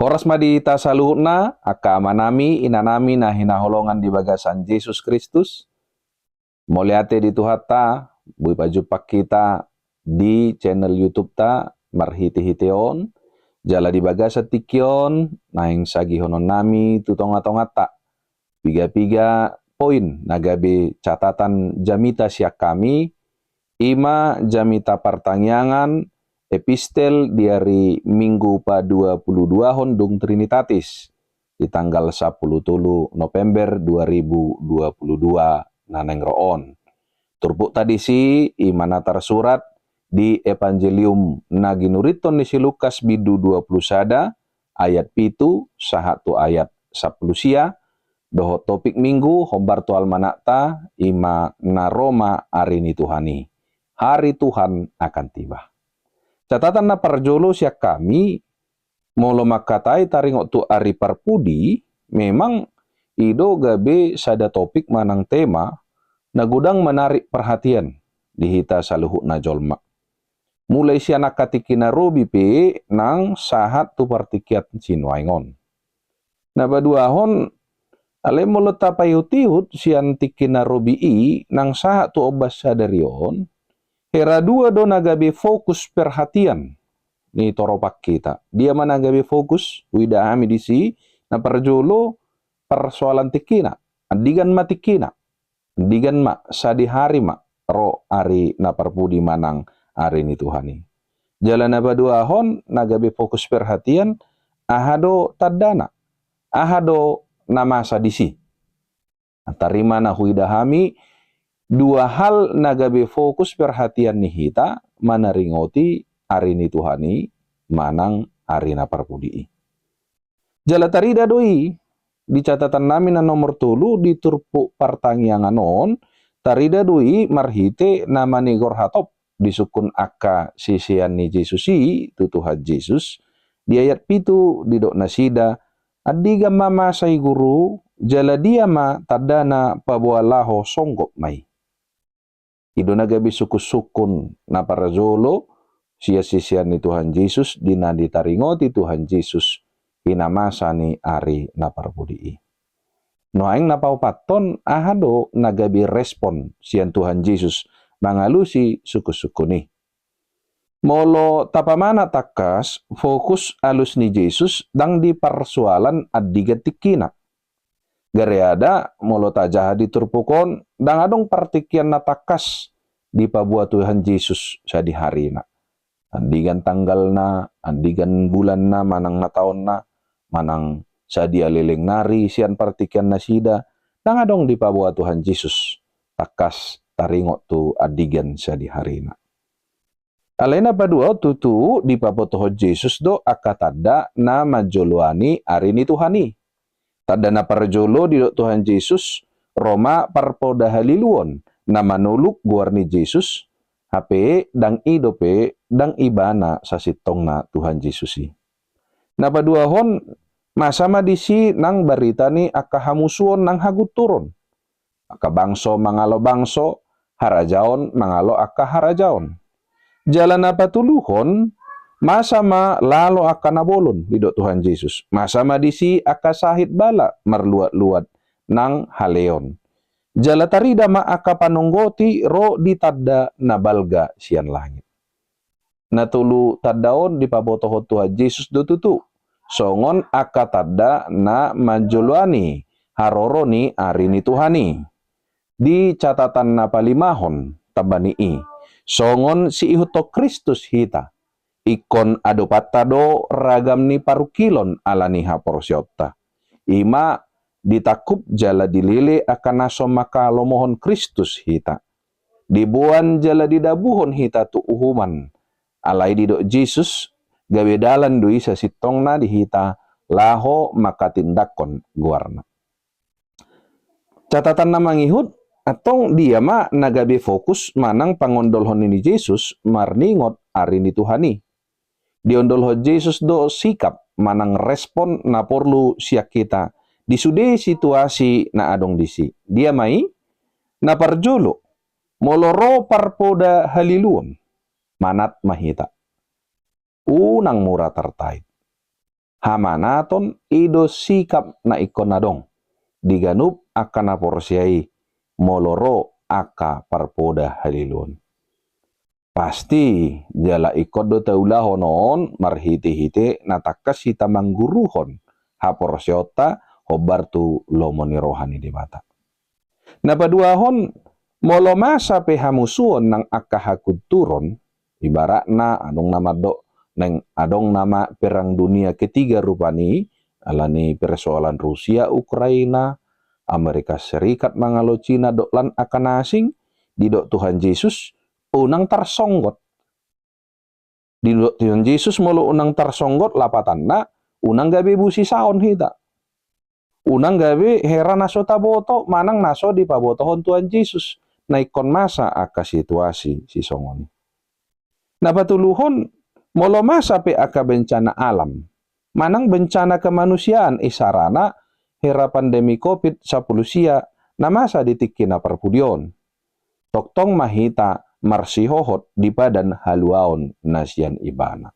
Horas madita saluhna, aka manami inanami na hinaholongan di bagasan Jesus Kristus. Moliate di tuhata, bui pajupak kita di channel YouTube ta, marhiti-hiteon, jala di bagasa tikyon, naing sagihonon nami tutonga-tonga ta. Piga-piga poin nagabe catatan jamita siak kami, ima jamita pertanyaan epistel dari Minggu pa 22 Hondung Trinitatis di tanggal 10 November 2022 naneng roon. Turpuk tadi si imana tersurat di Evangelium na ginuriton ni si Lukas bidu 20 sada ayat pitu sahatu ayat 10 sia doho topik minggu hombar tu almanakta ima na Roma arini Tuhani. Hari Tuhan akan tiba. Catatan na parjolo siak kami molo makatai taringok tu ari parpudi memang ido gabe sada topik manang tema na gudang menarik perhatian di hita saluhuk na jolma. Mulai siya nakatikina robi pe nang sahat tu partikiat sinwaingon. Na baduahon ale molo tapayut-tiyut siyan tikina robi i nang sahat tu obas sadarion hera dua do nagabe fokus perhatian ni toropak kita. Dia managabe fokus wida hami disi na parjolo persoalan tikina. Andigan matikina. Andigan ma sadi hari ma ro ari na parpudi manang ari ni Tuhani. Jalan apa dua hon nagabe fokus perhatian ahado tadana. Ahado nama sadisi. Tarima na huida hami dua hal nagabe fokus perhatian ni hita manaringoti ari ni Tuhani manang ari na parpudi. Jala tarida doi di catatan namin na nomor 3 di turpu pertanyaan on tarida doi marhite nama ni gorhatop di sukun akka sisian ni Jesusi tu Tuhan Yesus di ayat pitu di dok nasida adiga mama say guru jala dia ma tadana pabualaho songgop mai. Ido nagabi sukun na parazolo siya sisian ni Tuhan Yesus dina ditaringoti Tuhan Yesus hinamasa ni ari na parpudi. No aing napaupaton ahado nagabi respon siyan Tuhan Yesus mangalusi suku-sukuni. Molo tapamana takas fokus alus ni Yesus dang di persoalan adigatikina. Gareada molo tajaha diturpukon dang adong partikian na takas di pabuat Tuhan Yesus sa di hari na. Andigan tanggal na, andigan bulan na, manang na taon na, manang sa dia leleng nari, siyan partikian na sida, dang adong di pabuat Tuhan Yesus takas taringot tu adigan sa di hari na. Alena padua tutu di pabuat Tuhan Yesus do akatada na majoluani ari ni Tuhani. Tada na parjolo di Tuhan Yesus Roma parpoda haliluon na manuluk guar ni Yesus hape dang idope dang ibana sa sitong na Tuhan Yesusi. Napaduahon masama disi nang barita ni akahamusuon nang haguturon. Akabangso mangalo bangso, harajaon mangalo akaharajaon. Jalan apa tuluhon masama lalo akanabolon di Tuhan Yesus. Masama disi akasahit bala marluat-luat nang haleon. Jala tarida ma akapanonggoti ro ditadda na balga sian langit. Natulu tadaon di pabotoho Tuhan Yesus do tutu. Songon akatadda na majoluani haroroni ari ni Tuhani. Di catatan na palimahon tabani i. Songon si ihuto Kristus hita. Ikon adopatado ragam ni parukilon ala ni haporsyota. Ima ditakup jala dilili akan naso maka lomohon Kristus hita. Dibuan jala didabuhon hita tu uhuman. Alai didok Jesus gawe dalan dui sa sitongna di hita laho maka tindakon guarna. Catatan na mangihut atong dia ma nagabe fokus manang pangondolhon ni Jesus marningot ari ni Tuhani. Diondolhon Jesus do sikap manang respon na porlu siya kita disude situasi na adong disi. Dia mai na parjolo moloro parpoda haliluon manat mahita. Unang mura tertait. Hamanaton ido sikap na ikon nadong. Diganup akan naporsiai moloro aka parpoda halilun. Pasti jala ikut do taula honon marhite-hite natakas hita mangguruhon haporsiota hobartu lomoni rohani debata. Napaduahon molo masa pe hamusuon nang akahakud turon ibaratna adong nama do neng adong nama perang dunia ketiga rupani alani persoalan Rusia Ukraina Amerika Serikat mangalo Cina dok lan akan asing di dok Tuhan Yesus unang tarsonggot di dok Tuhan Yesus molo unang tarsonggot lapatanna unang gabe busi saon hita unang gabe heran naso taboto manang naso di pabotohon Tuhan Yesus naikon masa aka situasi si songon napatuluhon molo masa pe aka bencana alam manang bencana kemanusiaan isarana hera pandemi COVID-19 sia namasa ditikina perpudion. Toktong mahita marsihohot di badan haluaon nasian ibana.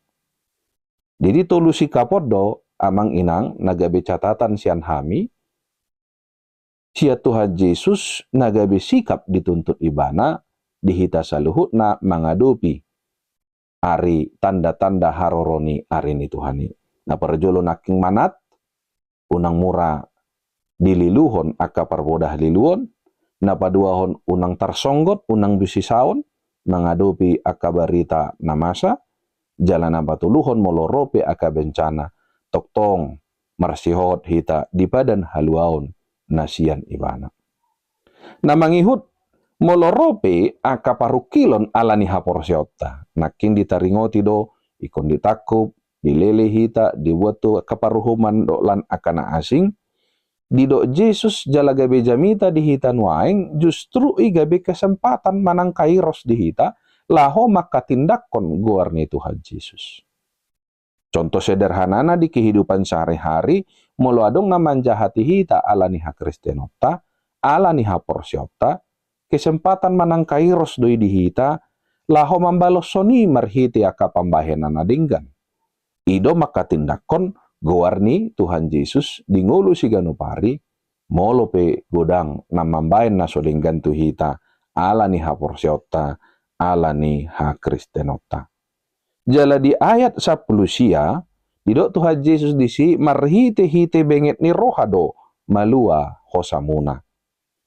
Jadi tolusi kapodo amang inang nagabe catatan sian hami sia Tuhan Yesus nagabe sikap dituntut ibana dihita saluhut na mangadopi ari tanda-tanda haroroni ari ni Tuhani. Na perjolo naking manat unang mura dililuhon aka parbodah liluon napaduahon unang tarsonggot unang bisisaon mengadopi aka barita namasa jalan napatuluhon molorope aka bencana toktong marsihot hita di badan haluaon nasian ibana namangihut molorope aka parukilon alani haporsiota nakin ditaringoti do ikon ditakup dilele hita dibuat tu kaparuhuman do lan akana asing di dok Yesus jala gabe jamita di hita nuaing justru i gabe kesempatan manang kairos di hita laho maka tindakon guarni Tuhan Yesus. Contoh sederhanana di kehidupan sehari-hari molo adong namanja hati hita ala niha kristenota ala niha porsiota kesempatan manang kairos doi di hita laho mambalos soni marhiti aka pambahenan adinggan. Ido maka tindakon gowarni Tuhan Yesus di ngulu si ganupari molo pe godang namambayan na solinggan tu hita ala ni ha porsiota ala ni ha kristenota. Jala di ayat 10 sia di dok Tuhan Yesus di si marhite-hite benget ni rohado malua hosamuna.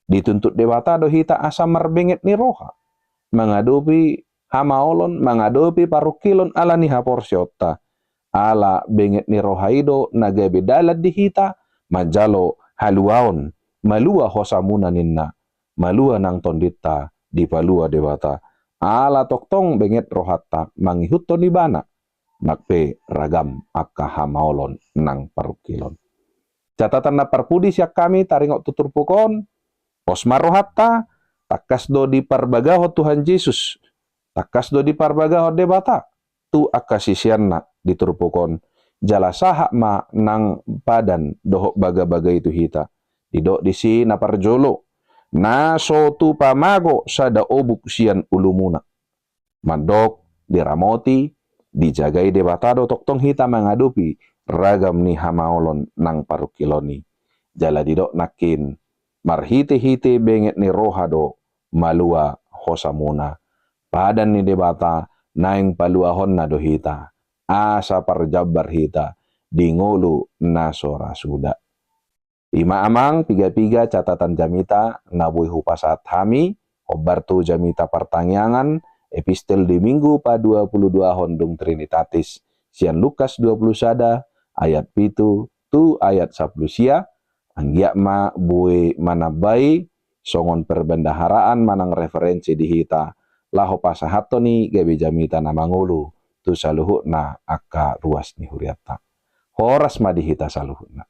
Dituntut dewata do hita asa marbenget ni roha mengadopi hamaolon mengadopi parukilon ala ni ha porsiota ala benget ni rohaido nagabe dalat di hita majalo haluaon malua hosamuna ninna malua nang tondita di palua dewata ala toktong benget rohatta mangihut ni bana nakpe ragam akka hamaolon nang parukilon. Catatan na parpudi siak kami taringok tutur pukon posmar rohatta takas do di parbagaho Tuhan Yesus takas do di parbagaho debata tu akasisianna diturpukon jala sahak ma nang badan dohok baga-baga itu hita didok disi na parjolo na so tu pamago sada obuk sian ulumuna mandok diramoti dijagai debatado toktong hita mengadupi ragam ni hamaolon nang parukiloni jala didok nakin marhite-hite benget ni rohado malua hosamuna padan ni debata naing paluahon na dohita asa parjabar hita di ngulu nasora suda. Ima amang piga-piga catatan jamita ngabui hupasat hami obartu jamita pertanyaan epistel di minggu pa 22 hondung Trinitatis sian Lukas 20 sada ayat pitu tu ayat 10 sia anggiak ma bue manabai songon perbendaharaan manang referensi di hita laho pasahatoni gabe jamita na mangulu tu saluhut na akka ruas ni huriata horas madihita saluhut na